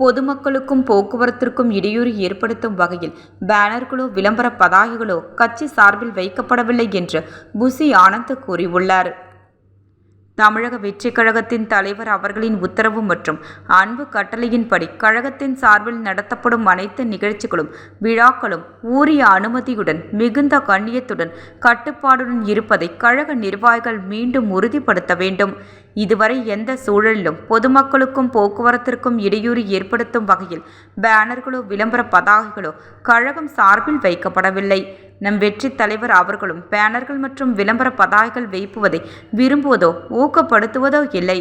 பொதுமக்களுக்கும் போக்குவரத்திற்கும் இடையூறு ஏற்படுத்தும் வகையில் பேனர்களோ விளம்பர பதாகைகளோ கட்சி சார்பில் வைக்கப்படவில்லை என்று புசி ஆனந்த் கூறியுள்ளார். தமிழக வெற்றிக் கழகத்தின் தலைவர் அவர்களின் உத்தரவு மற்றும் அன்பு கட்டளையின்படி கழகத்தின் சார்பில் நடத்தப்படும் அனைத்து நிகழ்ச்சிகளும் விழாக்களும் உரிய அனுமதியுடன் மிகுந்த கண்ணியத்துடன் கட்டுப்பாடுடன் இருப்பதை கழக நிர்வாகிகள் மீண்டும் உறுதிப்படுத்த வேண்டும். இதுவரை எந்த சூழலிலும் பொதுமக்களுக்கும் போக்குவரத்திற்கும் இடையூறு ஏற்படுத்தும் வகையில் பேனர்களோ விளம்பர பதாகைகளோ கழகம் சார்பில் வைக்கப்படவில்லை. நம் வெற்றி தலைவர் அவர்களும் பேனர்கள் மற்றும் விளம்பர பதாகைகள் வைப்புவதை விரும்புவதோ ஊக்கப்படுத்துவதோ இல்லை.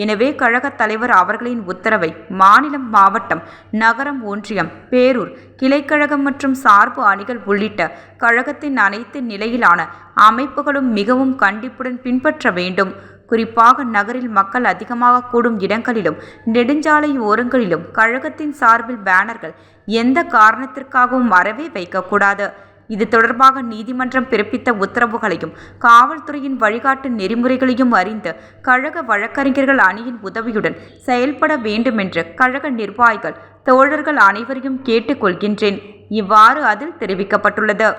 எனவே கழக தலைவர் அவர்களின் உத்தரவை மாநிலம், மாவட்டம், நகரம், ஒன்றியம், பேரூர், கிளைக்கழகம் மற்றும் சார்பு அணிகள் உள்ளிட்ட கழகத்தின் அனைத்து நிலையிலான அமைப்புகளும் மிகவும் கண்டிப்புடன் பின்பற்ற வேண்டும். குறிப்பாக நகரில் மக்கள் அதிகமாக கூடும் இடங்களிலும் நெடுஞ்சாலை ஓரங்களிலும் கழகத்தின் சார்பில் பேனர்கள் எந்த காரணத்திற்காகவும் அறவே வைக்கக்கூடாது. இது தொடர்பாக நீதிமன்றம் பிறப்பித்த உத்தரவுகளையும் காவல்துறையின் வழிகாட்டு நெறிமுறைகளையும் அறிந்து கழக வழக்கறிஞர்கள் அணியின் உதவியுடன் செயல்பட வேண்டுமென்று கழக நிர்வாகிகள் தோழர்கள் அனைவரையும் கேட்டுக்கொள்கின்றேன். இவ்வாறு அதில் தெரிவிக்கப்பட்டுள்ளது.